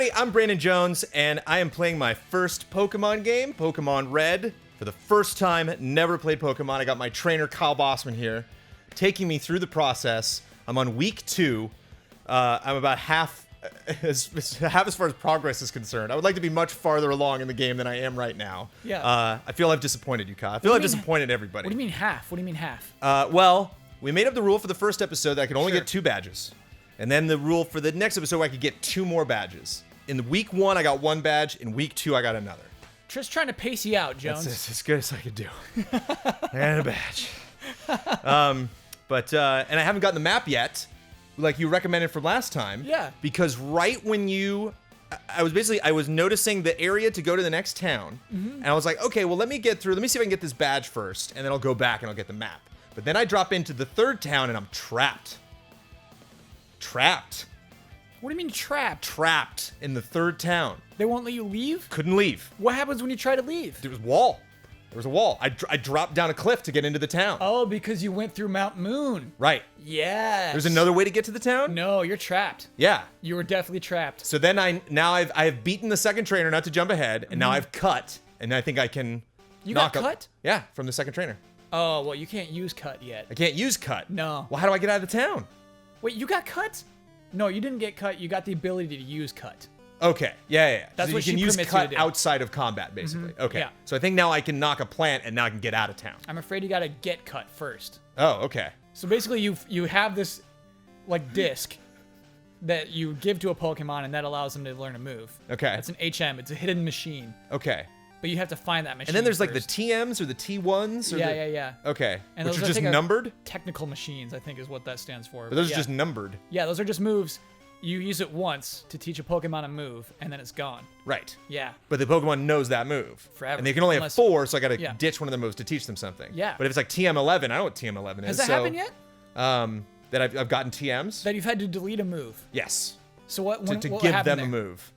everybody, I'm Brandon Jones, and I am playing my first Pokemon game, Pokemon Red, for the first time. Never played Pokemon. I got my trainer, Kyle Bossman, here, taking me through the process. I'm on week 2. I'm about half as far as progress is concerned. I would like to be much farther along in the game than I am right now. Yeah. I feel I've disappointed you, Kyle. I feel I've disappointed everybody. What do you mean half? What do you mean half? Well, we made up the rule for the first episode that I could only Sure. get 2 badges. And then the rule for the next episode where I could get 2 more badges. In week 1, I got 1 badge. In week 2, I got another. Just trying to pace you out, Jones. That's as good as I could do. And a badge. And I haven't gotten the map yet, like you recommended from last time. Yeah. Because right when I was noticing the area to go to the next town. Mm-hmm. And I was like, okay, well, let me see if I can get this badge first. And then I'll go back and I'll get the map. But then I drop into the 3rd town and I'm trapped. Trapped. What do you mean trapped? Trapped in the 3rd town. They won't let you leave? Couldn't leave. What happens when you try to leave? There was a wall. There was a wall. I dropped down a cliff to get into the town. Oh, because you went through Mount Moon. Right. Yes. There's another way to get to the town? No, you're trapped. Yeah. You were definitely trapped. So then I've beaten the 2nd trainer, not to jump ahead, and now I've cut, and I think I can You knock got up. cut? Yeah, from the 2nd trainer. Oh, well, you can't use cut yet. I can't use cut. No. Well, how do I get out of the town? Wait, you got cut? No, you didn't get cut. You got the ability to use cut. Okay. Yeah. That's so what you can she use permits cut you to do. outside of combat, basically. Okay. Yeah. So I think now I can knock a plant, and now I can get out of town. I'm afraid you got to get cut first. Oh, okay. So basically, you have this like disc that you give to a Pokemon, and that allows them to learn a move. Okay. It's an HM. It's a hidden machine. Okay. But you have to find that machine. And then there's like the first. TMs or the T1s? Or Yeah. Okay. And which those are I just think are numbered? Technical machines, I think, is what that stands for. But those yeah. are just numbered. Yeah, those are just moves. You use it once to teach a Pokemon a move, and then it's gone. Right. Yeah. But the Pokemon knows that move. Forever. And they can only Unless- have 4, so I gotta Yeah. ditch one of the moves to teach them something. Yeah. But if it's like TM11, I know what TM11 Has is. that happened yet? That I've gotten TMs? That you've had to delete a move. Yes. So what? To What give happened them a there? move.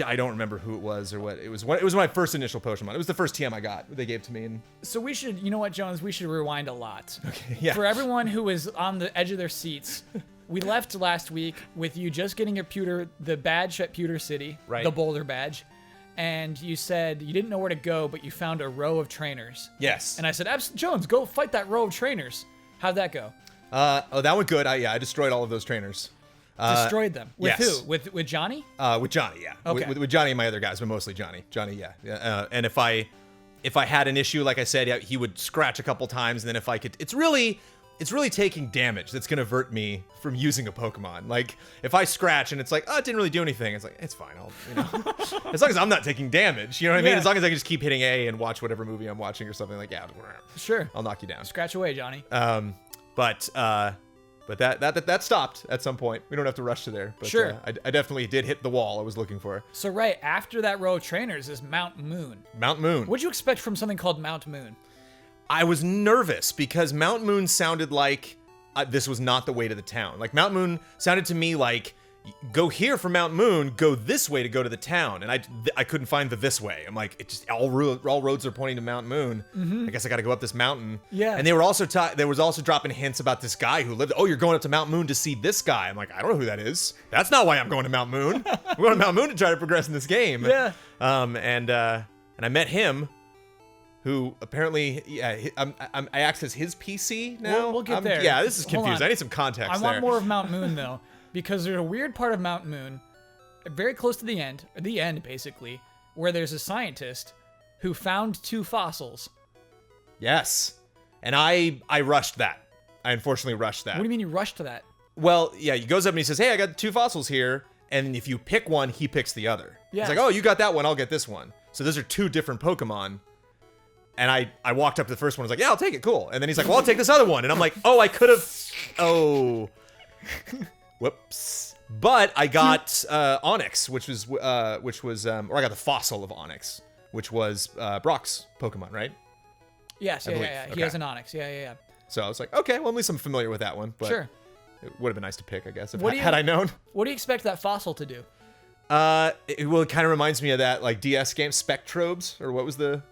I don't remember who it was or what. It was my first initial Pokemon. It was the first TM I got. They gave to me. And So we should, you know what, Jones? We should rewind a lot. Okay, yeah. For everyone who is on the edge of their seats, we left last week with you just getting the badge at Pewter City, Right. the Boulder badge, and you said you didn't know where to go, but you found a row of trainers. Yes. And I said, Jones, go fight that row of trainers. How'd that go? That went good. I destroyed all of those trainers. Destroyed them. With yes. who? With Johnny? With Johnny, yeah. Okay. With Johnny and my other guys, but mostly Johnny. Johnny, yeah. And if I had an issue, like I said, yeah, he would scratch a couple times, and then if I could, it's really taking damage that's gonna avert me from using a Pokemon. Like if I scratch and it's like, oh, it didn't really do anything. It's like, it's fine. As long as I'm not taking damage, you know what I mean? Yeah. As long as I can just keep hitting A and watch whatever movie I'm watching or something, like, yeah, Sure. I'll knock you down. Scratch away, Johnny. But that stopped at some point. We don't have to rush to there. But, Sure. I definitely did hit the wall I was looking for. So right after that row of trainers is Mount Moon. Mount Moon. What'd you expect from something called Mount Moon? I was nervous because Mount Moon sounded like this was not the way to the town. Like Mount Moon sounded to me like, go here for Mount Moon, go this way to go to the town. And I couldn't find the this way. I'm like, it just all roads are pointing to Mount Moon. I guess I got to go up this mountain. Yeah. And they were also there was also dropping hints about this guy who lived. Oh, you're going up to Mount Moon to see this guy. I'm like, I don't know who that is. That's not why I'm going to Mount Moon. I'm going to Mount Moon to try to progress in this game. Yeah. And I met him. Who apparently, I access his PC now. We'll get there. Yeah, this is Hold confused. on. I need some context I there. want more of Mount Moon though, because there's a weird part of Mount Moon, very close to the end basically, where there's a scientist who found 2 fossils. Yes, and I rushed that. I unfortunately rushed that. What do you mean you rushed to that? Well, yeah, he goes up and he says, "Hey, I got 2 fossils here," and if you pick one, he picks the other. Yeah. He's like, "Oh, you got that one. I'll get this one." So those are 2 different Pokemon. And I walked up to the first one. I was like, "Yeah, I'll take it. Cool." And then he's like, "Well, I'll take this other one." And I'm like, "Oh, I could have. Oh, whoops." But I got Onyx, or I got the fossil of Onyx, which was Brock's Pokemon, right? Yes, yeah. believe. He Okay. has an Onyx. Yeah. So I was like, okay, well, at least I'm familiar with that one. But Sure. it would have been nice to pick, I guess, Had I known. What do you expect that fossil to do? It kind of reminds me of that like DS game Spectrobes, or what was the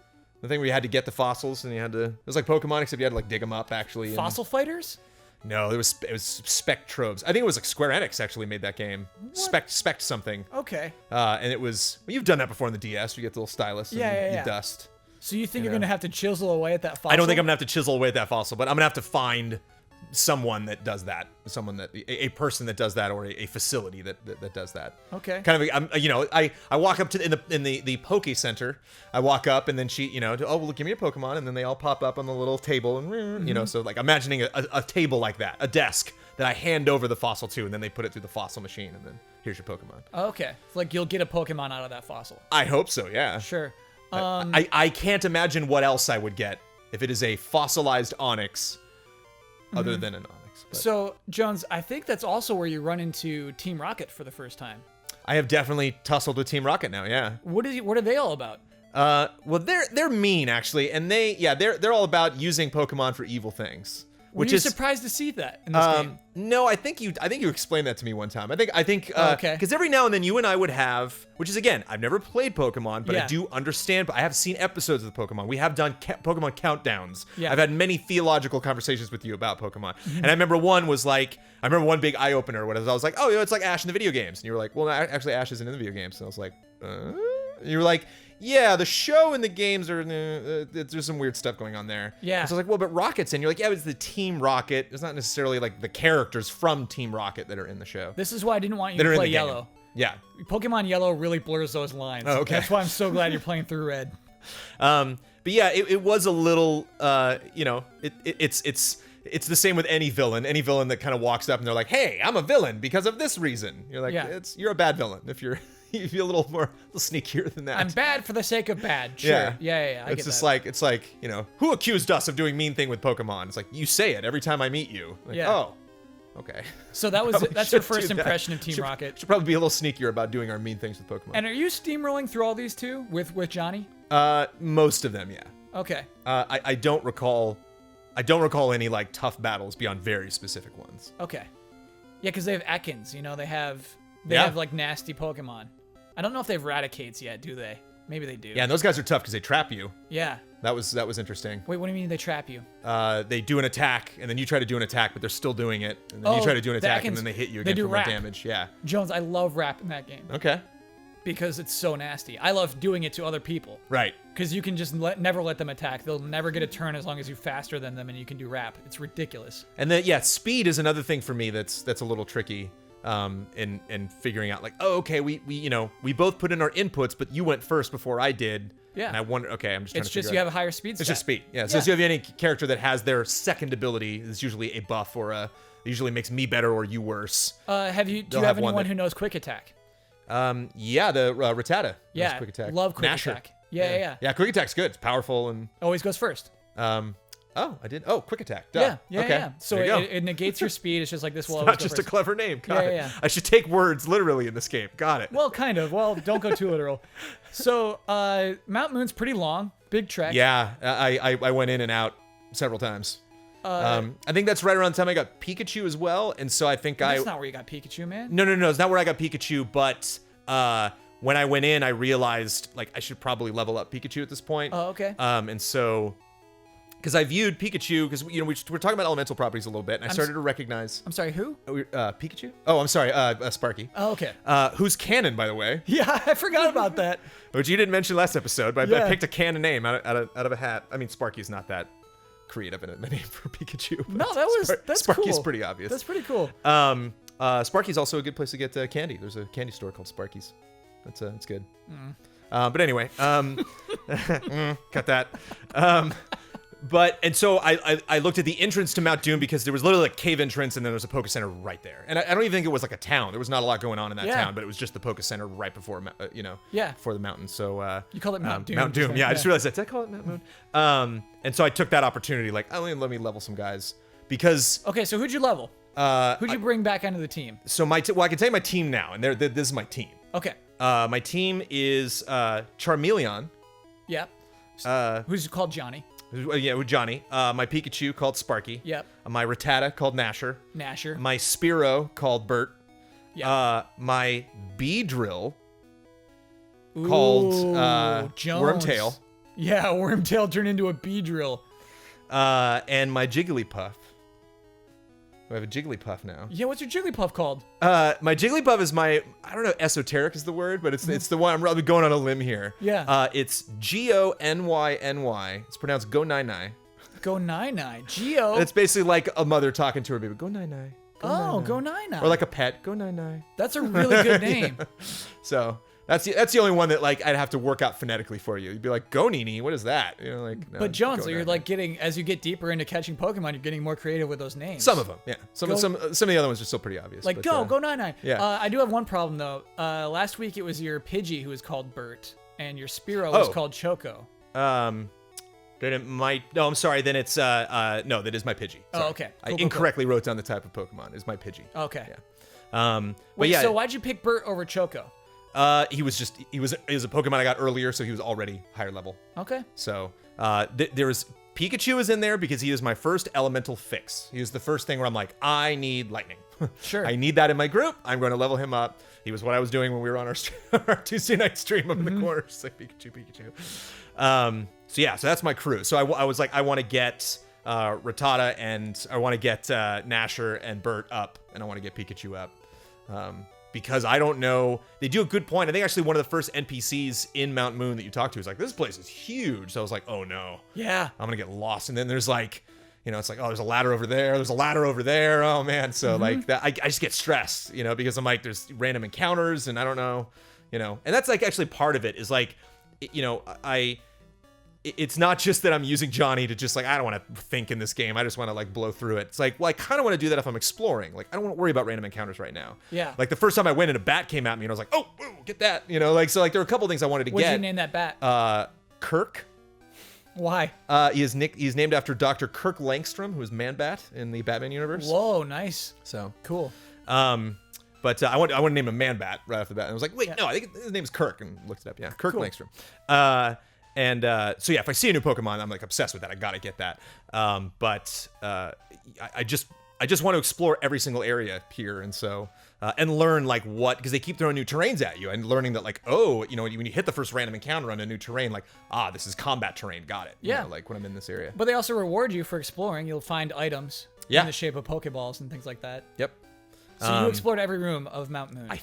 thing where you had to get the fossils and you had to. It was like Pokemon, except you had to like dig them up actually. Fossil fighters? No, it was Spectrobes. I think it was like Square Enix actually made that game. Spect something. Okay. And it was, well, you've done that before on the DS. You get the little stylus and you dust. So you think you're gonna have to chisel away at that fossil? I don't think I'm gonna have to chisel away at that fossil, but I'm gonna have to find someone that does that, a person that does that, or a facility that does that. Okay. Kind of, I walk up to in the Poke Center. I walk up and then she, oh well, give me a Pokemon, and then they all pop up on the little table, and so like imagining a table like that, a desk that I hand over the fossil to, and then they put it through the fossil machine, and then here's your Pokemon. Okay. Like you'll get a Pokemon out of that fossil. I hope so. Yeah. Sure. I can't imagine what else I would get if it is a fossilized Onyx. Other than an Onyx. But. So, Jones, I think that's also where you run into Team Rocket for the first time. I have definitely tussled with Team Rocket now, yeah. What are they all about? Well, they're mean actually, and they're all about using Pokemon for evil things. Were you surprised to see that in this game? No, I think you explained that to me one time. I think okay. Because every now and then you and I would have, which is again, I've never played Pokemon, but I Yeah. do understand. But I have seen episodes of the Pokemon. We have done Pokemon countdowns. Yeah. I've had many theological conversations with you about Pokemon, and I remember one big eye opener. What I was like, oh, it's like Ash in the video games, and you were like, well, actually, Ash isn't in the video games. And I was like, and you were like, yeah, the show and the games are there's some weird stuff going on there. Yeah. And so I was like, well, but Rocket's in. You're like, yeah, it's the Team Rocket. It's not necessarily like the characters from Team Rocket that are in the show. This is why I didn't want you That are to in play the game. Yellow. Yeah. Pokemon Yellow really blurs those lines. Oh, okay. That's why I'm so glad you're playing through Red. But yeah, it was a little, it's the same with any villain. Any villain that kind of walks up and they're like, hey, I'm a villain because of this reason. You're like, Yeah. you're a bad villain if you're a little sneakier than that. I'm bad for the sake of bad. Sure. Yeah. I It's get just that. it's like, who accused us of doing mean thing with Pokemon? It's like, you say it every time I meet you. Like, Yeah. oh, okay. So that's your should first do that. impression of Team Rocket. Should probably be a little sneakier about doing our mean things with Pokemon. And are you steamrolling through all these too with Johnny? Most of them, yeah. Okay. I don't recall any like tough battles beyond very specific ones. Okay. Yeah, because they have Ekans. They have Yeah. like nasty Pokemon. I don't know if they have Raticates yet, do they? Maybe they do. Yeah, and those guys are tough because they trap you. Yeah. That was interesting. Wait, what do you mean they trap you? They do an attack, and then you try to do an attack, but they're still doing it. And then you try to do an the attack, and Ekans, then they hit you they again do for more rap. damage. Yeah. Jones, I love rap in that game Okay. because it's so nasty. I love doing it to other people Right. because you can just never let them attack. They'll never get a turn as long as you're faster than them and you can do rap. It's ridiculous. And then speed is another thing for me that's a little tricky. In figuring out like, oh, okay, we both put in our inputs, but you went first before I did. Yeah. And I wonder, okay, I'm just trying It's to figure just out. you have a higher speed It's stat. just speed. Yeah. So if you have any character that has their second ability, it's usually a buff or it usually makes me better or you worse. Do you They'll have have one anyone that- who knows quick attack? Yeah, the Rattata. Yeah. knows quick attack. Love quick Nasher. attack. Yeah. Yeah, quick attack's good. It's powerful and Always goes first. oh, I did. Oh, quick attack. Duh. Yeah. Okay. So There you go. it negates your speed. It's just like this will Not always go just a first. clever name. Got it. Yeah. I should take words literally in this game. Got it. Well, kind of. Well, don't go too literal. So, Mount Moon's pretty long, big trek. Yeah, I went in and out several times. I think that's right around the time I got Pikachu as well, and so I think That's not where you got Pikachu, man. No, it's not where I got Pikachu, but when I went in, I realized like I should probably level up Pikachu at this point. Oh, okay. And so, because I viewed Pikachu, because we're talking about elemental properties a little bit, and I started to recognize I'm sorry, who? Pikachu. Oh, I'm sorry, Sparky. Oh, okay. Who's canon, by the way, Yeah, I forgot about that. which you didn't mention last episode, but Yeah. I picked a canon name out of a hat. I mean, Sparky's not that creative in a name for Pikachu. but No, that's Sparky's cool. pretty obvious. That's pretty cool. Sparky's also a good place to get candy. There's a candy store called Sparky's. That's good. But anyway, cut that. And so I looked at the entrance to Mount Doom because there was literally like cave entrance and then there was a Poké Center right there. And I don't even think it was like a town. There was not a lot going on in that Yeah. town, but it was just the Poké Center right before, Yeah. before the mountain. So You call it Mount Doom. Mount Doom. just Yeah, like- I just realized that. Did I call it Mount Moon? And so I took that opportunity, like, oh, let me level some guys because. Okay, so who'd you level? Who'd you bring back onto the team? So I can tell you my team now, and this is my team. Okay. My team is Charmeleon. Yep. Who's called Johnny? Yeah, with Johnny. My Pikachu called Sparky. Yep. My Rattata called Nasher. Nasher. My Spearow called Bert. Yep. My Beedrill called Jones. Wormtail. Yeah, Wormtail turned into a Beedrill. And my Jigglypuff I have a Jigglypuff now. Yeah, what's your Jigglypuff called? My Jigglypuff is I don't know, esoteric is the word, but it's the one, I'm really going on a limb here. Yeah. It's Gonyny. It's pronounced Go Nai Nai. Go Nai Nai. Geo. It's basically like a mother talking to her baby. Go Nai Nai. Go Nai Nai. Or like a pet. Go Nai Nai. That's a really good name. Yeah. So that's the only one that like I'd have to work out phonetically for you. You'd be like, Go Nini, what is that? You know, like. No, but Jones, so you're Nai-Nai. like getting, as you get deeper into catching Pokemon, you're getting more creative with those names. Some of them, yeah. Some of the other ones are still pretty obvious. Like but, Go Nai Nai. Yeah. I do have one problem though. Last week it was your Pidgey who was called Bert, and your Spearow was called Choco. Then it might. No, I'm sorry. Then it's no. That is my Pidgey. Sorry. Oh, okay. I incorrectly wrote down the type of Pokemon. Is my Pidgey. Okay. Yeah. But Wait, yeah. so why'd you pick Bert over Choco? He was a Pokemon I got earlier, so he was already higher level. Okay. So there was Pikachu is in there because he is my first elemental fix. He was the first thing where I'm like, I need lightning. Sure. I need that in my group. I'm going to level him up. He was what I was doing when we were on our Tuesday night stream up in the corner. Just like Pikachu. So yeah, so that's my crew. So I was like, I want to get Rattata and I want to get Nasher and Bert up, and I want to get Pikachu up. Because I don't know, they do a good point. I think actually one of the first NPCs in Mount Moon that you talk to is like, this place is huge. So I was like, oh no. Yeah. I'm gonna get lost. And then there's like, you know, it's like, oh, there's a ladder over there. There's a ladder over there. Oh man. So like that, I just get stressed, you know, because I'm like, there's random encounters and I don't know, you know, and that's like actually part of it is like, you know, it's not just that I'm using Johnny to just like, I don't want to think in this game. I just want to like blow through it. It's like, well, I kind of want to do that if I'm exploring. Like, I don't want to worry about random encounters right now. Yeah. Like the first time I went and a bat came at me and I was like, oh, whoa, get that. You know, like, so like there were a couple things I wanted to What'd get. you name that bat? Kirk. Why? He's named after Dr. Kirk Langstrom, who is Man-Bat in the Batman universe. Whoa, nice. So cool. But I want to name him Man-Bat right off the bat. And I was like, wait, no, I think his name's Kirk, and looked it up. Yeah, Kirk Langstrom. So yeah, if I see a new Pokemon, I'm like obsessed with that. I gotta get that. I just want to explore every single area here, and so and learn like what, because they keep throwing new terrains at you, and learning that like, oh, you know, when you hit the first random encounter on a new terrain, like, this is combat terrain, got it. Yeah. You know, like when I'm in this area. But they also reward you for exploring. You'll find items in the shape of Pokeballs and things like that. Yep. So you explored every room of Mount Moon. I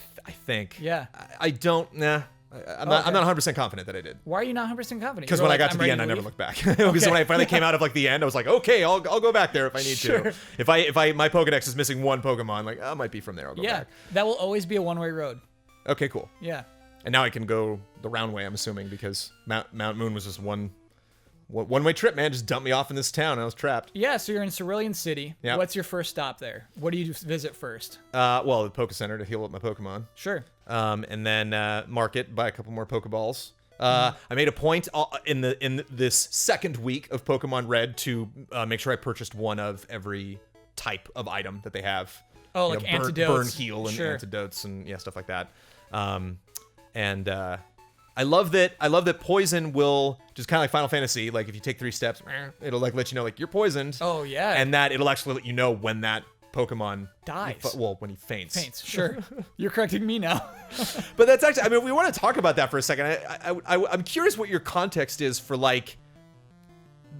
think. Yeah. I don't. Nah. I'm not 100% confident that I did. Why are you not 100% confident? Because when I got to the end, I never looked back. Because when I finally came out of like the end, I was like, okay, I'll go back there if I need to. If my Pokédex is missing one Pokemon, like, I might be from there. I'll go back. That will always be a one-way road. Okay, cool. Yeah. And now I can go the round way, I'm assuming, because Mount Moon was just one-way trip, man. Just dumped me off in this town. I was trapped. Yeah, so you're in Cerulean City. Yeah. What's your first stop there? What do you visit first? Well, the Poké Center to heal up my Pokemon. Sure. And then market, buy a couple more Pokeballs. I made a point in this second week of Pokemon Red to make sure I purchased one of every type of item that they have. Oh, like antidotes. Burn, heal, and antidotes, and stuff like that. I love that poison will just kind of like Final Fantasy. Like if you take 3 steps, it'll like let you know like you're poisoned. Oh yeah. And that it'll actually let you know when that Pokemon dies. Well, when he faints. Sure. You're correcting me now. But that's actually, I mean, we want to talk about that for a second. I'm curious what your context is for like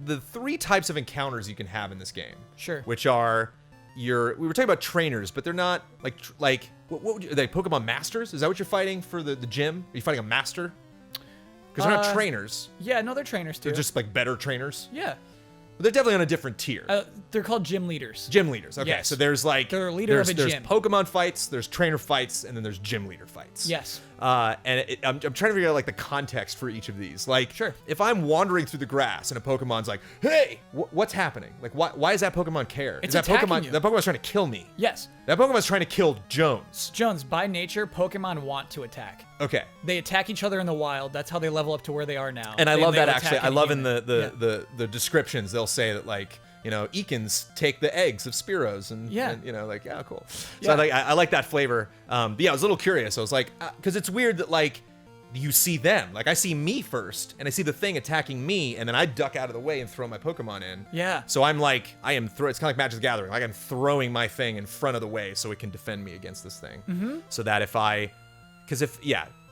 the 3 types of encounters you can have in this game. Sure. Which are we were talking about trainers, but they're not like what would you, are they Pokemon Masters? Is that what you're fighting for the gym? Are you fighting a master? Because they're not trainers. Yeah, no, they're trainers too. They're just like better trainers. Yeah. But they're definitely on a different tier. They're called gym leaders. Gym leaders. Okay, Yes. so there's like They're a leader of a there's gym. Pokemon fights, there's trainer fights, and then there's gym leader fights. Yes. And I'm trying to figure out like the context for each of these. Like, Sure. if I'm wandering through the grass and a Pokemon's like, "Hey, what's happening? Like, why does that Pokemon care? It's is that attacking Pokemon? you. That Pokemon's trying to kill me. Yes. That Pokemon's trying to kill Jones. Jones, by nature, Pokemon want to attack. Okay. They attack each other in the wild. That's how they level up to where they are now. And I love that they'll actually. attack I any love in human. the descriptions they'll say that like, you know, Eakins take the eggs of Spearows and you know, like, yeah, cool. So I like that flavor. But yeah, I was a little curious. I was like, because it's weird that like you see them. Like I see me first, and I see the thing attacking me, and then I duck out of the way and throw my Pokemon in. Yeah. So I'm like, it's kind of like Magic the Gathering. Like I'm throwing my thing in front of the way so it can defend me against this thing. Mm-hmm. So that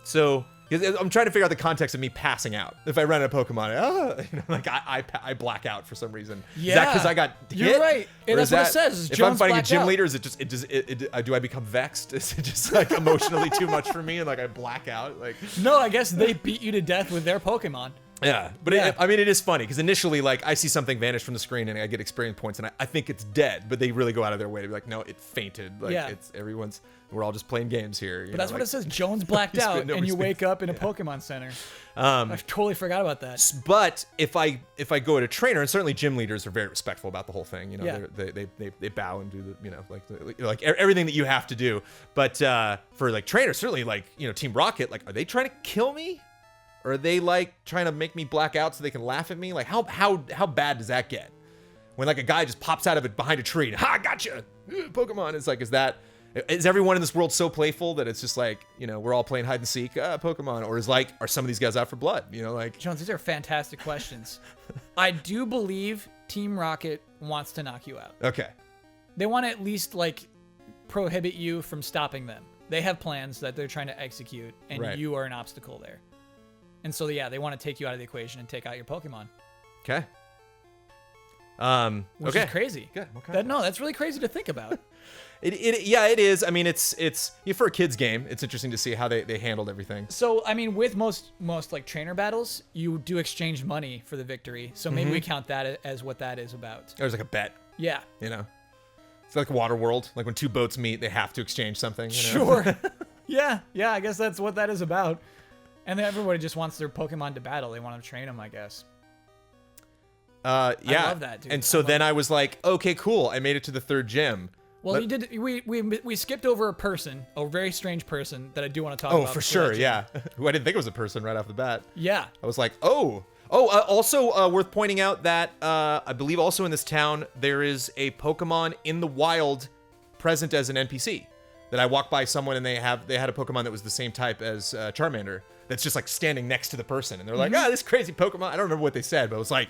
so 'Cause I'm trying to figure out the context of me passing out. If I run out of Pokemon, like I black out for some reason. Yeah. Is that because I got hit? You're right. Or That's is what it that, says, is if Jones I'm fighting a blacked gym out. leader, is do I become vexed? Is it just like emotionally too much for me and like I black out? Like No, I guess they beat you to death with their Pokemon. yeah, but Yeah. I mean, it is funny because initially, like, I see something vanish from the screen and I get experience points, and I think it's dead, but they really go out of their way to be like, no, it fainted. Like, Yeah. we're all just playing games here. But that's what it says. Jones blacked out, and you wake up in a Pokemon Center. I totally forgot about that. But if I go at a trainer, and certainly gym leaders are very respectful about the whole thing. You know, Yeah. they bow and do the, you know, like everything that you have to do. But for like trainers, certainly like, you know, Team Rocket, like, are they trying to kill me? Or are they like trying to make me black out so they can laugh at me? Like how bad does that get? When like a guy just pops out of it behind a tree and ha, gotcha, Pokemon. It's like, is everyone in this world so playful that it's just like, you know, we're all playing hide and seek, Pokemon? Or are some of these guys out for blood? You know, like Jones, these are fantastic questions. I do believe Team Rocket wants to knock you out. okay. They want to at least like prohibit you from stopping them. They have plans that they're trying to execute, and Right. you are an obstacle there. And so yeah, they want to take you out of the equation and take out your Pokemon. Okay. Which okay. is crazy. Good. Okay. That's really crazy to think about. Yeah, it is. I mean, it's for a kids game. It's interesting to see how they handled everything. So I mean, with most like trainer battles, you do exchange money for the victory. So maybe we count that as what that is about. There's like a bet, Yeah. you know. It's like Waterworld. Like when two boats meet, they have to exchange something. You know? Sure. Yeah. I guess that's what that is about. And then everybody just wants their Pokemon to battle. They want to train them, I guess. Yeah. I love that, dude. And so then I was like, okay, cool. I made it to the third gym. Well, you did. We skipped over a person, a very strange person that I do want to talk Oh, about. for before sure. that gym. Yeah. Who I didn't think it was a person right off the bat. Yeah. I was like, also worth pointing out that I believe also in this town there is a Pokemon in the wild present as an NPC. That I walked by someone and they had a Pokemon that was the same type as Charmander. That's just like standing next to the person, and they're like, this crazy Pokemon. I don't remember what they said, but it was like,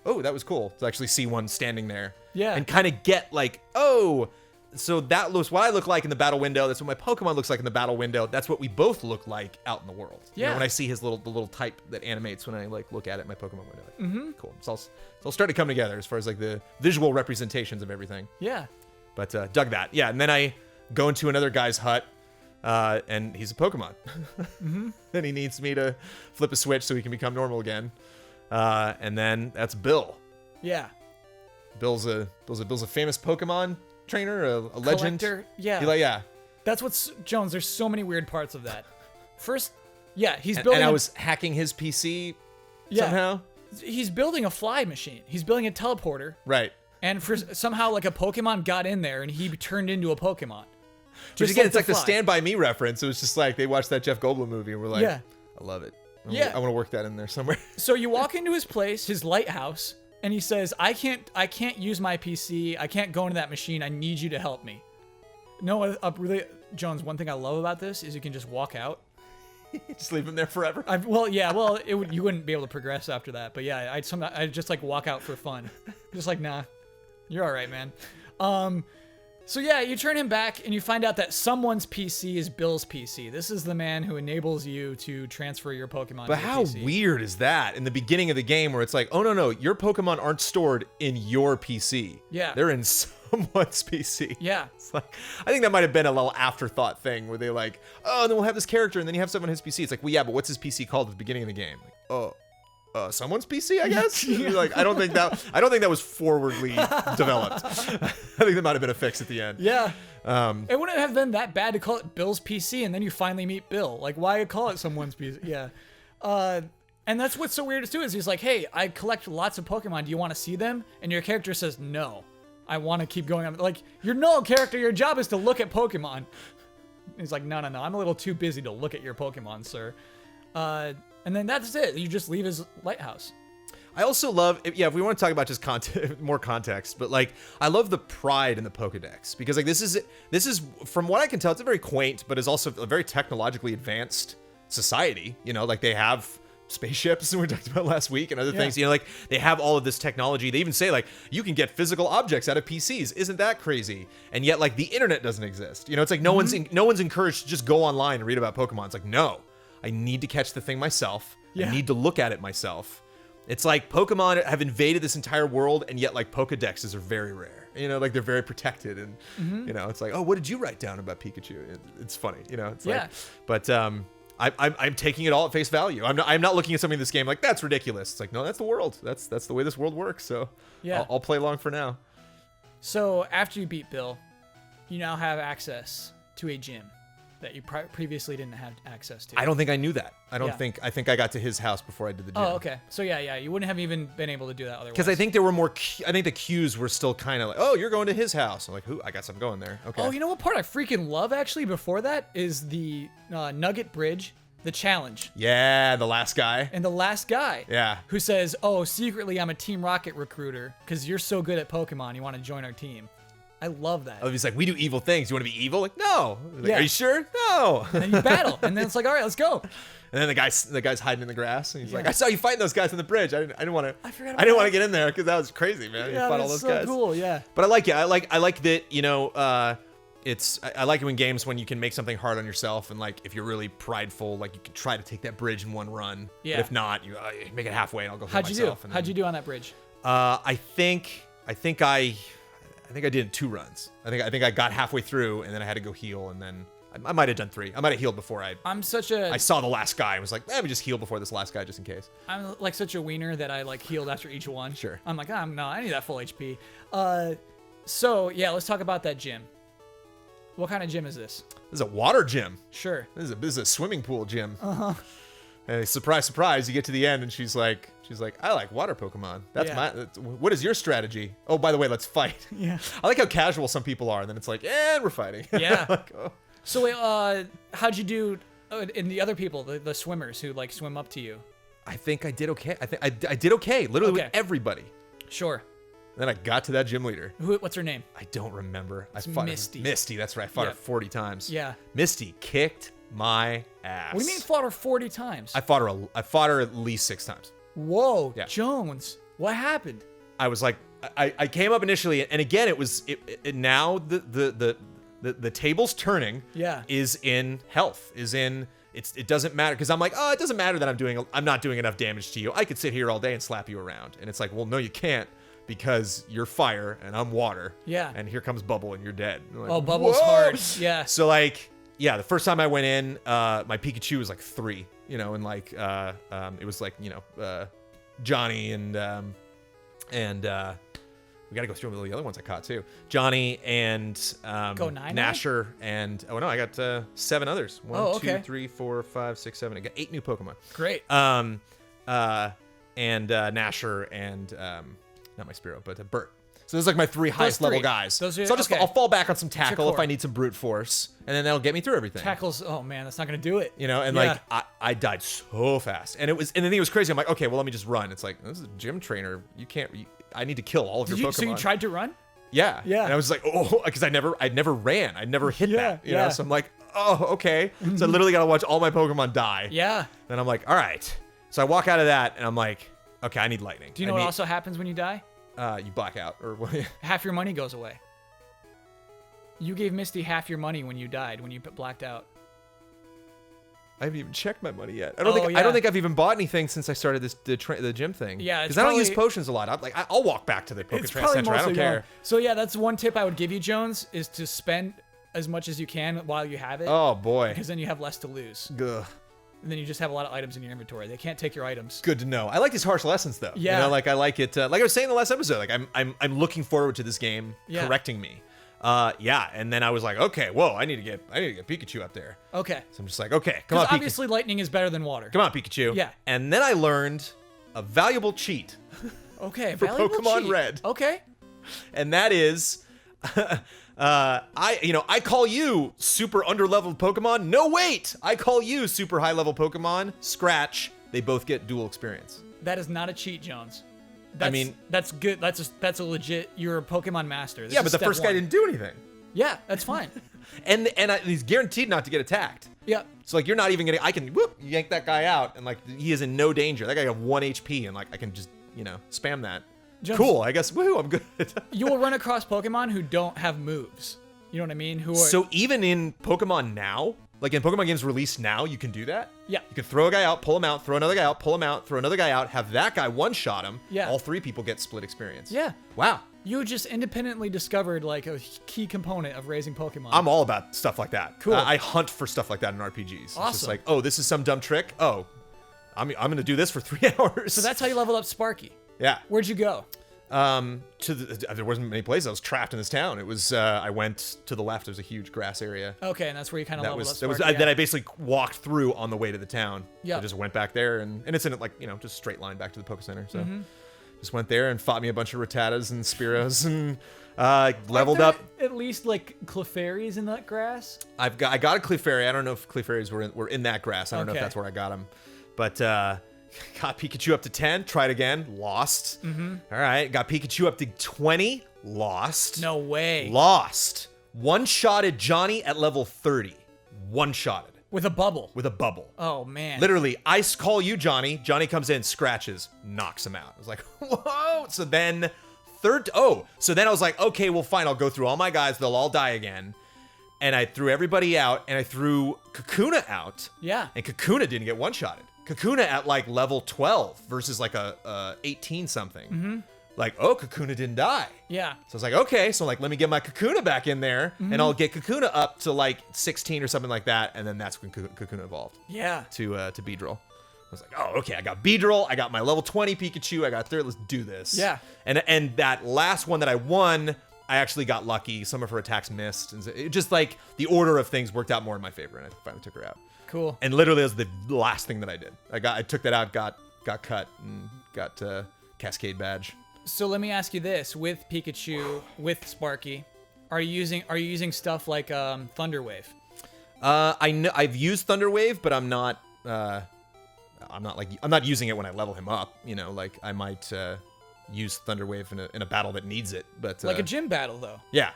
oh, that was cool to actually see one standing there. Yeah. And kind of get like, oh, so that looks what I look like in the battle window. That's what my Pokemon looks like in the battle window. That's what we both look like out in the world. You know, Yeah. when I see the little type that animates when I like look at it in my Pokemon window. Like, cool. So I'll start to come together as far as like the visual representations of everything. Yeah. But dug that. Yeah. And then I go into another guy's hut. And he's a Pokemon. And he needs me to flip a switch so he can become normal again. And then that's Bill. Yeah. Bill's a famous Pokemon trainer, a legend. Collector. Yeah. Yeah. That's what's Jones. There's so many weird parts of that. First, yeah, he's And building. I was hacking his PC Yeah. somehow. He's building a fly machine. He's building a teleporter, Right. and somehow like a Pokemon got in there and he turned into a Pokemon. Which again, it's like to the fly. Stand By Me reference. It was just like they watched that Jeff Goldblum movie and we're like, Yeah. I love it. Yeah. I want to work that in there somewhere. So you walk into his place, his lighthouse, and he says, "I can't use my PC. I can't go into that machine. I need you to help me." No, really, Jones. One thing I love about this is you can just walk out. Just leave him there forever. You wouldn't be able to progress after that. But yeah, I'd just like walk out for fun. Just like, nah, you're all right, man. So yeah, you turn him back and you find out that someone's PC is Bill's PC. This is the man who enables you to transfer your Pokemon. But to your how PC. weird is that in the beginning of the game where it's like, oh, no, your Pokemon aren't stored in your PC. Yeah. They're in someone's PC. Yeah. It's like, I think that might have been a little afterthought thing where they like, oh, then we'll have this character and then you have someone on his PC. It's like, well, yeah, but what's his PC called at the beginning of the game? Like, oh. Someone's PC, I guess. Like, I don't think that was forwardly developed. I think that might have been a fix at the end. Yeah. It wouldn't have been that bad to call it Bill's PC and then you finally meet Bill. Like, why call it someone's PC? Yeah. And that's what's so weird too is he's like, hey, I collect lots of Pokemon. Do you want to see them? And your character says, no, I want to keep going on. Like, you're no character. Your job is to look at Pokemon. He's like, no. I'm a little too busy to look at your Pokemon, sir. And then that's it. You just leave his lighthouse. I also love, if we want to talk about just more context, but like, I love the pride in the Pokédex because like this is from what I can tell, it's a very quaint, but is also a very technologically advanced society. You know, like they have spaceships, and we talked about last week, and other things. You know, like they have all of this technology. They even say like you can get physical objects out of PCs. Isn't that crazy? And yet like the internet doesn't exist. You know, it's like no one's encouraged to just go online and read about Pokemon. It's like no. I need to catch the thing myself. Yeah. I need to look at it myself. It's like Pokemon have invaded this entire world, and yet like Pokédexes are very rare. You know, like they're very protected, and you know, it's like, oh, what did you write down about Pikachu? It's funny, you know. It's like, but I'm taking it all at face value. I'm not looking at something in this game like that's ridiculous. It's like, no, that's the world. That's the way this world works. So yeah, I'll play along for now. So after you beat Bill, you now have access to a gym that you previously didn't have access to. I don't think I knew that. I think I got to his house before I did the gym. Oh, okay. So yeah, you wouldn't have even been able to do that otherwise. Because I think there were more. I think the cues were still kind of like, oh, you're going to his house. I'm like, who? I guess I'm going there. Okay. Oh, you know what part I freaking love actually before that is the Nugget Bridge, the challenge. Yeah, the last guy. And the last guy. Yeah. Who says, oh, secretly I'm a Team Rocket recruiter because you're so good at Pokemon, you want to join our team. I love that. Oh, he's like, we do evil things. You want to be evil? Like, no. Like, Yeah. Are you sure? No. And then you battle, and then it's like, all right, let's go. And then the guy's hiding in the grass, and he's like, I saw you fighting those guys on the bridge. I didn't want to. I forgot about I didn't want that. to get in there because that was crazy, man. You Yeah, fought all that's those so guys. cool. Yeah. But I like it. I like that. You know, I like it in games when you can make something hard on yourself, and like if you're really prideful, like you can try to take that bridge in one run. Yeah. But if not, you make it halfway, and I'll go. How'd you myself, do? and How'd then- you do on that bridge? I think I did in 2 runs. I think I got halfway through, and then I had to go heal, and then I might have done 3. I might have healed before I saw the last guy. I was like, let me just heal before this last guy, just in case. I'm like such a wiener that I like healed after each one. Sure. I'm like, I need that full HP. So yeah, let's talk about that gym. What kind of gym is this? This is a water gym. Sure. This is a swimming pool gym. And surprise, surprise, you get to the end, and she's like, I like water Pokemon. What is your strategy? Oh, by the way, let's fight. Yeah. I like how casual some people are, and then it's like, and we're fighting. Yeah. Like, oh. So wait, how'd you do in the other people, the swimmers who like swim up to you? I think I did okay. I think I did okay, literally Okay. with everybody. Sure. Then I got to that gym leader. What's her name? I don't remember. It's I fought Misty. Misty, that's right. I fought her 40 times. Yeah. Misty kicked my ass. What do you mean fought her 40 times? I fought her at least 6 times. Whoa, Yeah. Jones. What happened? I was like, I came up initially, and again, now the table's turning. Yeah. Is in health. It doesn't matter because I'm like, oh, it doesn't matter that I'm not doing enough damage to you. I could sit here all day and slap you around, and it's like, well, no, you can't because you're fire and I'm water. Yeah. And here comes Bubble and you're dead. And I'm like, Oh, Bubble's whoa! hard. Yeah. So like, yeah, the first time I went in, my Pikachu was like 3, you know, and like, it was like, you know, Johnny and we got to go through all the other ones I caught too. Johnny and Go 9? Nasher and oh no, I got 7 others. 1, 2, okay. 3, 4, 5, 6, 7. I got 8 new Pokemon. Great. And Nasher and not my Spearow, but Bert. So those are like my 3 highest level guys. Those are- so okay. I'll fall back on some tackle if core. I need some brute force, and then that'll get me through everything. Tackles. Oh man, that's not gonna do it. You know, and Yeah. like I died so fast, and the thing was crazy. I'm like, okay, well let me just run. It's like this is a gym trainer. You can't. I need to kill all of your Pokemon. So you tried to run? Yeah. Yeah. And I was like, oh, because I'd never ran. I'd never hit that. You know. yeah. So I'm like, oh, okay. So I literally got to watch all my Pokemon die. Yeah. Then I'm like, all right. So I walk out of that, and I'm like, okay, I need lightning. Do you know what also happens when you die? You black out or what? Half your money goes away. You gave Misty half your money when you died, when you blacked out. I haven't even checked my money yet. I Oh, don't yeah. think I've even bought anything since I started the gym thing. Yeah, it's because I don't use probably- potions a lot. I'll walk back to the It's Pokédex probably Center. I don't mostly care. wrong. So yeah, that's one tip I would give you, Jones, is to spend as much as you can while you have it. Oh boy. Because then you have less to lose. Ugh. And then you just have a lot of items in your inventory. They can't take your items. Good to know. I like these harsh lessons though. Yeah. You know, like I like it. Like I was saying in the last episode, like I'm looking forward to this game Yeah. correcting me. Yeah. And then I was like, okay, whoa, I need to get Pikachu up there. Okay. So I'm just like, okay, come on, Because Pikachu. obviously lightning is better than water. Come on, Pikachu. Yeah. And then I learned a valuable cheat, Okay. For valuable Pokemon cheat. Red. Okay. and that is. I call you super underleveled Pokemon. No, wait! I call you super high level Pokemon. Scratch. They both get dual experience. That is not a cheat, Jones. mean- that's good. That's a legit. You're a Pokemon master. This Yeah, is but the step first guy 1. didn't do anything. Yeah, that's fine. And he's guaranteed not to get attacked. Yeah. So like you're not even I can yank that guy out and like he is in no danger. That guy got 1 HP and like I can just spam that. Jones- Cool. I guess woohoo. I'm good. You will run across Pokemon who don't have moves. You know what I mean? Who are So even in Pokemon now, like in Pokemon games released now, you can do that. Yeah. You can throw a guy out, pull him out, throw another guy out, pull him out, throw another guy out, have that guy one-shot him. Yeah. All 3 people get split experience. Yeah. Wow. You just independently discovered like a key component of raising Pokemon. I'm all about stuff like that. Cool. I hunt for stuff like that in RPGs. It's just Awesome. like, oh, this is some dumb trick. Oh, I'm going to do this for 3 hours. So that's how you leveled up Sparky. Yeah. Where'd you go? There wasn't many places. I was trapped in this town. It was I went to the left. There's a huge grass area. Okay, and that's where you kind of leveled up Sparky. That I basically walked through on the way to the town. Yeah. I just went back there and it's in it like, just straight line back to the Poke Center. So Mm-hmm. just went there and fought me a bunch of Rattatas and Spearows and leveled Aren't up. there at least like Clefairies in that grass. I got a Clefairy. I don't know if Clefairies were in that grass. I don't know if Okay. that's where I got them. But got Pikachu up to 10, tried again, lost. Mm-hmm. All right, got Pikachu up to 20, lost. No way. Lost. One-shotted Johnny at level 30. One-shotted. With a bubble. With a bubble. Oh man. Literally, I call you Johnny. Johnny comes in, scratches, knocks him out. I was like, whoa. So then so then I was like, okay, well, fine. I'll go through all my guys. They'll all die again. And I threw everybody out, and I threw Kakuna out. Yeah. And Kakuna didn't get one-shotted. Kakuna at like level 12 versus like a 18 something. Mm-hmm. Like, oh, Kakuna didn't die. Yeah. So I was like, okay, so like, let me get my Kakuna back in there, Mm-hmm. and I'll get Kakuna up to like 16 or something like that, and then that's when Kakuna evolved Yeah. to Beedrill. I was like, oh, okay, I got Beedrill, I got my level 20 Pikachu, I got third, let's do this. Yeah. And that last one that I won, I actually got lucky. Some of her attacks missed, and it just like the order of things worked out more in my favor, and I finally took her out. Cool. And literally, that was the last thing that I did. I took that out, got cut, and got Cascade badge. So let me ask you this: with Pikachu, with Sparky, are you using stuff like Thunder Wave? I know I've used Thunder Wave, but I'm not using it when I level him up. Like I might use Thunder Wave in a battle that needs it, but Like a gym battle, though. Yeah,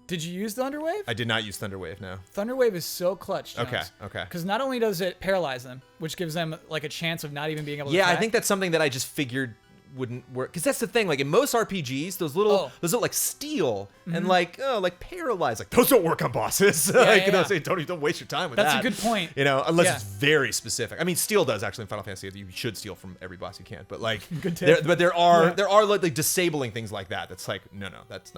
Did you use Thunder Wave? I did not use Thunder Wave. No. Thunder Wave is so clutch, Jones. Okay. Because not only does it paralyze them, which gives them like a chance of not even being able to Yeah, I attack. think that's something that I just figured wouldn't work, because that's the thing. Like in most RPGs, those little like steel and like paralyze, like those don't work on bosses. Yeah. Don't waste your time with That's that. a good point. Unless Yeah. it's very specific. I mean, steel does actually in Final Fantasy. You should steal from every boss you can, but like Good tip. there are like disabling things like that. That's like no, that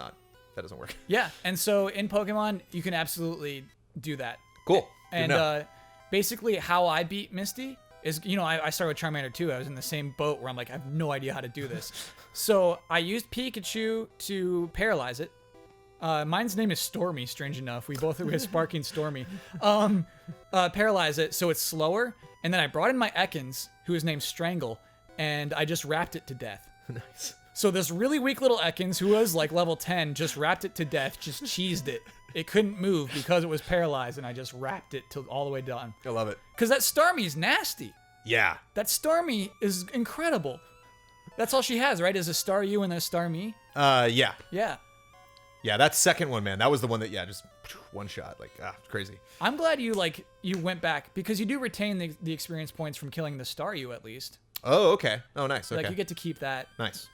doesn't work. Yeah, and so in Pokemon, you can absolutely do that. Cool. And basically, how I beat Misty is, I started with Charmander too. I was in the same boat where I'm like, I have no idea how to do this. So I used Pikachu to paralyze it. Mine's name is Stormy, strange enough. We both are Sparky and Stormy. Paralyze it so it's slower. And then I brought in my Ekans, who is named Strangle, and I just wrapped it to death. Nice. So this really weak little Ekans, who was like level 10, just wrapped it to death, just cheesed it. It couldn't move because it was paralyzed, and I just wrapped it till all the way done. I love it. Because that Starmie's nasty. Yeah. That Starmie is incredible. That's all she has, right? Is a Staryu and a Starmie? Yeah. Yeah. Yeah, that second one, man, that was the one that, just one shot. Like, crazy. I'm glad you went back, because you do retain the experience points from killing the Staryu at least. Oh, okay. Oh, nice. Okay. Like, you get to keep that. Nice.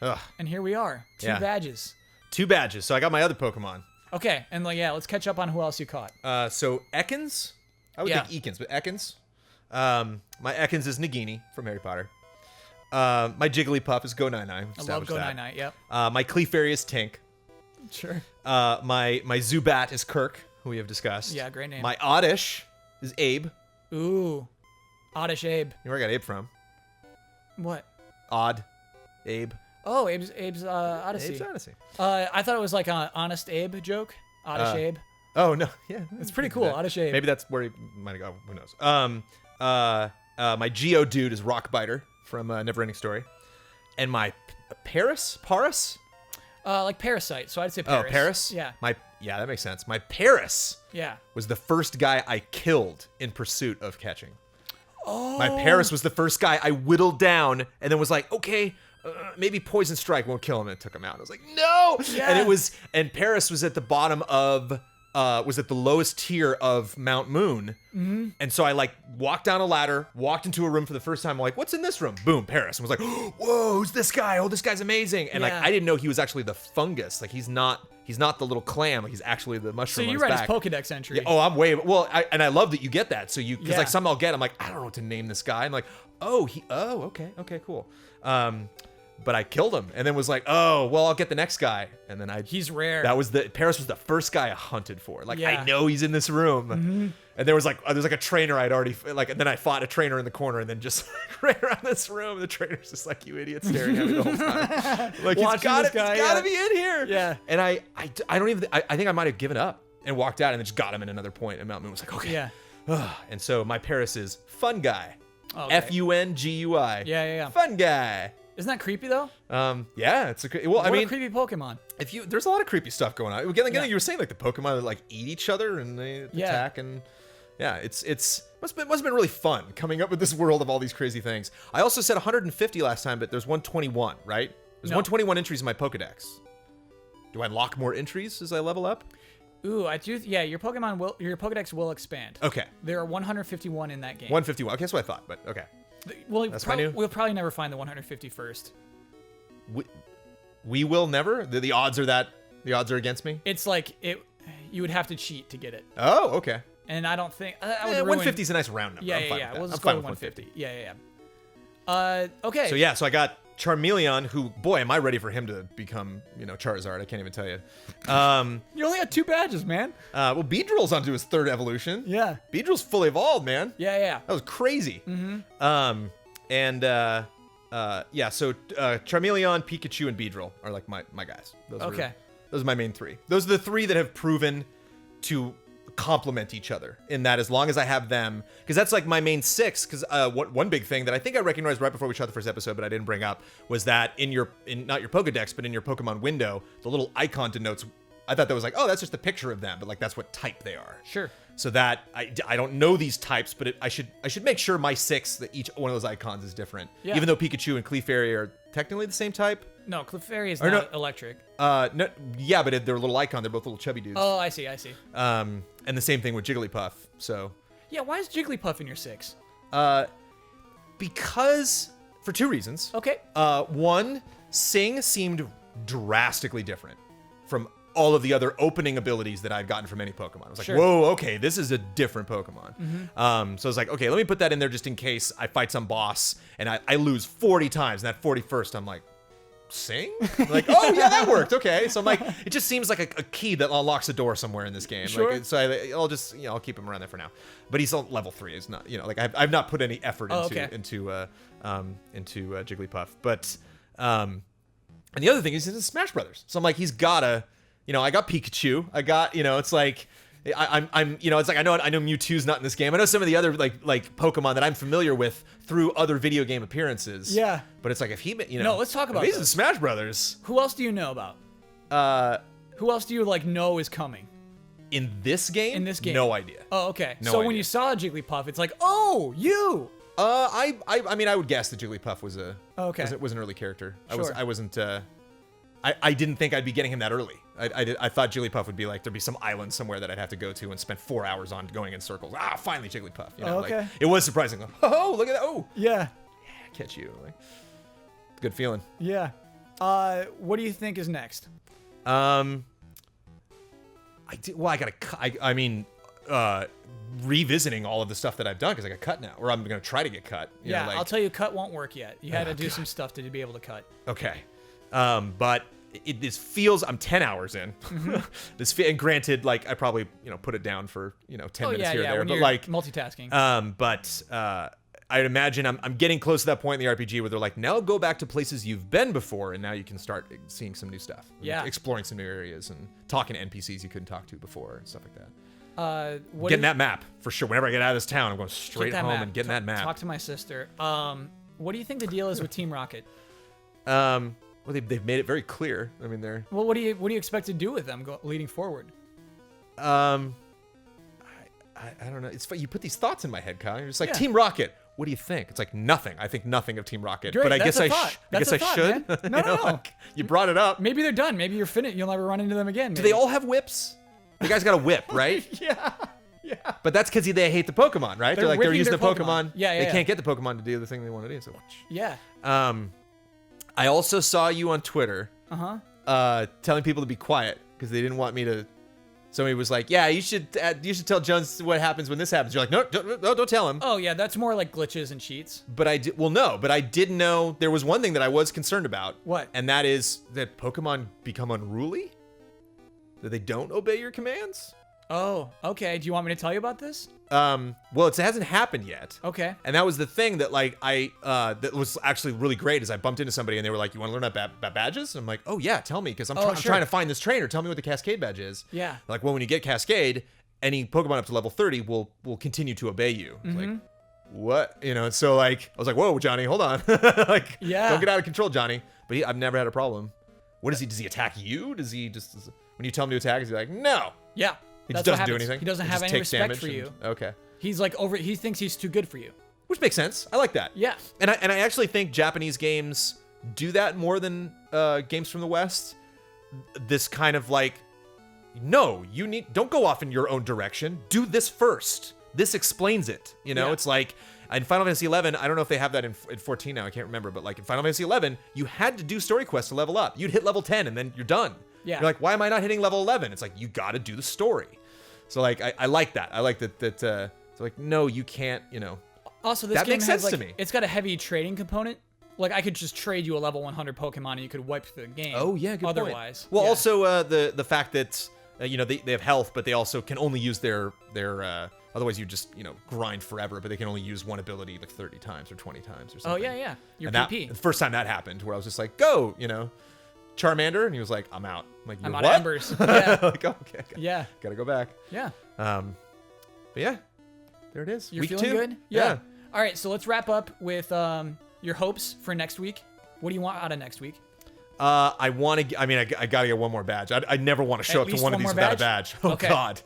Ugh. And here we are. 2 badges. 2 badges. So I got my other Pokemon. Okay, and let's catch up on who else you caught. So Ekans. I would think Ekans, but Ekans. My Ekans is Nagini from Harry Potter. My Jigglypuff is Go Nine. I love Go Nine Nine. Yep. My Clefairy is Tink. Sure. My Zubat is Kirk, who we have discussed. Yeah, great name. My Oddish is Abe. Ooh, Oddish Abe. You know where I got Abe from? What? Odd. Abe. Oh, Abe's Odyssey. Abe's Odyssey. I thought it was like an Honest Abe joke. Oddish Abe. Oh no, yeah, It's pretty cool. Oddish Abe. Maybe that's where he might have gone. Who knows? My Geodude is Rockbiter from Neverending Story, and my Paris. Like Parasite. So I'd say Paris. Oh, Paris. Yeah. That makes sense. My Paris Yeah. was the first guy I killed in pursuit of catching. Oh. My Paris was the first guy I whittled down, and then was like, okay. Maybe Poison Strike won't kill him, and it took him out. I was like, no! Yeah. And Paris was at the bottom of, was at the lowest tier of Mount Moon. Mm-hmm. And so I walked down a ladder, walked into a room for the first time. I'm like, what's in this room? Boom, Paris. And was like, whoa, who's this guy? Oh, this guy's amazing. And I didn't know he was actually the fungus. Like he's not He's not the little clam. He's actually the So mushroom on you his read back. his Pokédex entry. Yeah, oh, I'm way well, and I love that you get that. So because Yeah. like some I'll get, I'm like, I don't know what to name this guy. I'm like, okay, cool. But I killed him, and then was like, oh, well, I'll get the next guy, and then He's rare. Paris was the first guy I hunted for. Like Yeah. I know he's in this room, and there's like a trainer I'd already like, and then I fought a trainer in the corner, and then just ran around this room. And the trainer's just like, you idiot, staring at me the whole time. Like Watching he's got this guy, to be in here. Yeah. And I don't even. I think I might have given up and walked out, and then just got him at another point. And Mount Moon was like, okay. Yeah. And so my Paris is fun guy. Okay. Fungui. Yeah. Fun guy. Isn't that creepy though? Yeah, it's a well. What I mean, a creepy Pokemon. there's a lot of creepy stuff going on. Again, Yeah. you were saying like the Pokemon that like eat each other and they attack, and yeah, it's must have been really fun coming up with this world of all these crazy things. I also said 150 last time, but there's 121, right? There's No. 121 entries in my Pokédex. Do I unlock more entries as I level up? Ooh, I do. Yeah, your Pokédex will expand. Okay, There are 151 in that game. 151. Okay, that's what I thought, but okay. Well, That's my new- we'll probably never find the 151st. We will never. The odds are against me. It's like you would have to cheat to get it, Oh, okay. and I don't think I would. 150 is a nice round number. Yeah, I'm fine yeah. with that. We'll I'm just fine go to with 150. Yeah. Okay. So yeah, so I got Charmeleon, who, boy, am I ready for him to become, Charizard. I can't even tell you. You only got 2 badges, man. Well, Beedrill's onto his 3rd evolution. Yeah. Beedrill's fully evolved, man. Yeah. That was crazy. So Charmeleon, Pikachu, and Beedrill are like my guys. Those are my main 3. Those are the 3 that have proven to complement each other in that as long as I have them, because that's like my main 6. Because one big thing that I think I recognized right before we shot the first episode, but I didn't bring up, was that in not your Pokedex, but in your Pokemon window, the little icon denotes. I thought that was like, oh, that's just a picture of them, but like that's what type they are. Sure. So that I don't know these types, but I should make sure my 6 that each one of those icons is different. Yeah. Even though Pikachu and Clefairy are technically the same type. No, Clefairy is Or not no- electric. No, yeah, but they're a little icon. They're both little chubby dudes. Oh, I see. And the same thing with Jigglypuff. So Yeah, why is Jigglypuff in your 6? because for 2 reasons. Okay. One, Sing seemed drastically different from all of the other opening abilities that I've gotten from any Pokemon. I was like, Sure. whoa, okay, this is a different Pokemon. So I was like, okay, let me put that in there just in case I fight some boss and I lose 40 times. And that 41st, I'm like, Sing? I'm like, oh yeah, that worked. Okay. So I'm like, it just seems like a key that unlocks a door somewhere in this game. Sure. Like, so I'll just, I'll keep him around there for now. But he's on level 3. It's not, like I've not put any effort into Jigglypuff. But, and the other thing is he's in Smash Brothers. So I'm like, he's gotta, I got Pikachu. I got, it's like, I'm, it's like I know Mewtwo's not in this game. I know some of the other like Pokemon that I'm familiar with through other video game appearances. Yeah. But it's like if he, No, let's talk about if he's in this. Smash Brothers. Who else do you know about? Who else do you know is coming? In this game? In this game. No idea. Oh, okay. No So when idea. you saw Jigglypuff, it's like, oh, you. I mean, I would guess that Jigglypuff was was an early character. Sure. I wasn't. I didn't think I'd be getting him that early. I thought Jigglypuff would be like there'd be some island somewhere that I'd have to go to and spend 4 hours on going in circles. Finally Jigglypuff. Okay. Like, it was surprising. Like, oh, look at that. Oh, Yeah. catch you. Like, good feeling. Yeah. What do you think is next? Revisiting all of the stuff that I've done because I got cut now, or I'm gonna try to get cut. I'll tell you, cut won't work yet. You had to do some stuff to be able to cut. Okay. But this feels, I'm 10 hours in. And granted, like I probably, put it down for, 10 minutes here or there, when but you're like, multitasking. I'd imagine I'm getting close to that point in the RPG where they're like, now go back to places you've been before, and now you can start seeing some new stuff. Yeah. Exploring some new areas and talking to NPCs you couldn't talk to before and stuff like that. Getting that map for sure. Whenever I get out of this town, I'm going straight home and getting that map. Talk to my sister. What do you think the deal is with Team Rocket? Well, they've made it very clear. I mean, they're. Well, what do you expect to do with them leading forward? I don't know. It's funny. You put these thoughts in my head, Kyle. You're just like, Yeah. Team Rocket. What do you think? It's like nothing. I think nothing of Team Rocket. Great, but I that's guess a I thought. I That's guess a I thought, should. man. No. Like, you brought it up. Maybe they're done. Maybe you're finished. You'll never run into them again. Do they all have whips? The guy's got a whip, right? Yeah. But that's because they hate the Pokemon, right? They're They're whipping using their the Pokemon. Pokemon. Yeah, They yeah. can't get the Pokemon to do the thing they want to do. So, Yeah. I also saw you on Twitter. telling people to be quiet because they didn't want me to. Somebody was like, "Yeah, you should tell Jones what happens when this happens." You're like, "No, don't tell him." Oh yeah, that's more like glitches and cheats. But I did know there was one thing that I was concerned about. What? And that is that Pokemon become unruly. That they don't obey your commands. Oh, okay. Do you want me to tell you about this? Well, it hasn't happened yet. Okay. And that was the thing that that was actually really great is I bumped into somebody and they were like, "You want to learn about badges?" And I'm like, "Oh yeah, tell me because I'm trying to find this trainer. Tell me what the Cascade badge is." Yeah. They're like, well, when you get Cascade, any Pokemon up to level 30 will continue to obey you. Mm-hmm. Like, what? And so like I was like, "Whoa, Johnny, hold on." Like, yeah. Don't get out of control, Johnny. But I've never had a problem. What is he? Does he attack you? Does he just when you tell him to attack? Is he like, "No"? Yeah. He just doesn't do anything. He doesn't have any respect for you. Okay. He's like he thinks he's too good for you. Which makes sense. I like that. Yeah. And I actually think Japanese games do that more than games from the West. This kind of like, no, don't go off in your own direction. Do this first. This explains it. Yeah. It's like in Final Fantasy 11, I don't know if they have that in 14 now. I can't remember. But like in Final Fantasy 11, you had to do story quests to level up. You'd hit level 10 and then you're done. Yeah. You're like, why am I not hitting level 11? It's like, you got to do the story. So like, I like that. I like that it's like, no, you can't, Also, this that game makes has sense like, to me. It's got a heavy trading component. Like I could just trade you a level 100 Pokemon and you could wipe the game. Oh yeah, good otherwise. Point. Well, yeah. also the fact that they have health, but they also can only use their otherwise you just grind forever, but they can only use one ability like 30 times or 20 times or something. Oh yeah. Your and PP. The first time that happened, where I was just like, go, Charmander, and he was like, I'm out. I'm like, I'm what? out of embers. Yeah. Like, oh, okay. Yeah. Gotta go back. Yeah. But yeah, there it is. You're Week feeling 2. good? Yeah. All right, so let's wrap up with your hopes for next week. What do you want out of next week? I gotta get one more badge. I never want to show At up to least one of one these more without a badge. Oh Okay. God.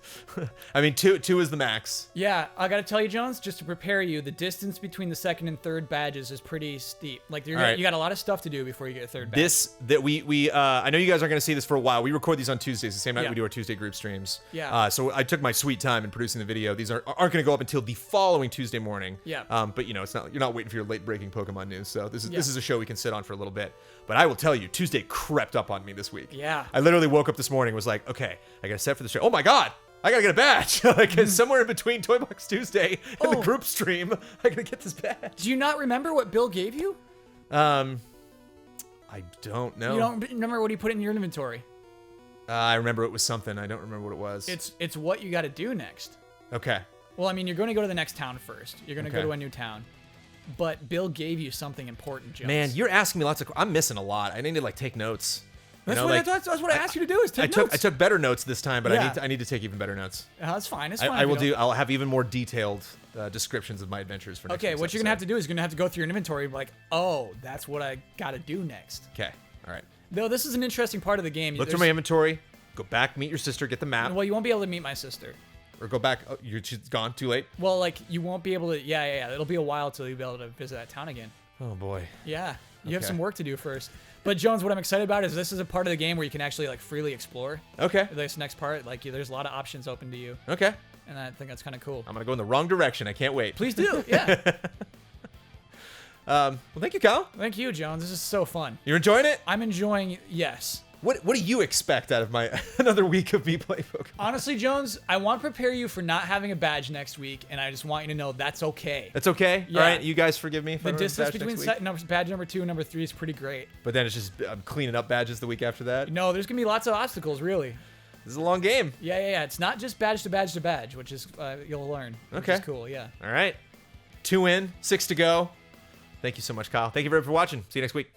I mean, two is the max. Yeah, I gotta tell you, Jones, just to prepare you, the distance between the second and third badges is pretty steep. Like you got a lot of stuff to do before you get a third badge. I know you guys aren't gonna see this for a while. We record these on Tuesdays, the same night we do our Tuesday group streams. Yeah. So I took my sweet time in producing the video. These aren't gonna go up until the following Tuesday morning. Yeah. But it's not. You're not waiting for your late breaking Pokemon news. So this is a show we can sit on for a little bit. But I will tell you, Tuesday crept up on me this week. Yeah. I literally woke up this morning and was like, okay, I got to set for the show. Oh my God, I got to get a badge. Like somewhere in between Toy Box Tuesday and the group stream, I got to get this badge. Do you not remember what Bill gave you? I don't know. You don't remember what he put in your inventory? I remember it was something. I don't remember what it was. It's what you got to do next. Okay. Well, I mean, you're going to go to the next town first. You're going to Okay. go to a new town. But Bill gave you something important, Jones. Man, you're asking me lots of. I'm missing a lot. I need to take notes. That's what I asked you to do. Is take notes. I took better notes this time, but Yeah. I need to take even better notes. That's fine. It's fine. I will do. I'll have even more detailed descriptions of my adventures for next Okay, week's what you're gonna have to episode. do is you're gonna have to go through your inventory and be like, oh, that's what I gotta do next. Okay. All right. Though this is an interesting part of the game. Look through my inventory. Go back. Meet your sister. Get the map. Well, you won't be able to meet my sister. Or go back. Oh, she's gone. Too late. Well, like you won't be able to. Yeah. It'll be a while till you'll be able to visit that town again. Oh boy. Yeah, you have Okay. some work to do first. But Jones, what I'm excited about is this is a part of the game where you can actually like freely explore. Okay. This next part, like there's a lot of options open to you, Okay. and I think that's kind of cool. I'm gonna go in the wrong direction. I can't wait. Please do. Yeah. Well, thank you, Kyle. Thank you, Jones. This is so fun. You're enjoying it. I'm enjoying. Yes. What do you expect out of my another week of me playing Pokemon? Honestly, Jones, I want to prepare you for not having a badge next week, and I just want you to know that's okay. That's okay. Yeah. All right, you guys forgive me. For The distance badge between next week? badge number 2 and number 3 is pretty great. But then it's just I'm cleaning up badges the week after that. No, there's gonna be lots of obstacles, really. This is a long game. Yeah. It's not just badge to badge to badge, which is you'll learn. Which Okay. is cool. Yeah. All right, 2 in, 6 to go. Thank you so much, Kyle. Thank you very much for watching. See you next week.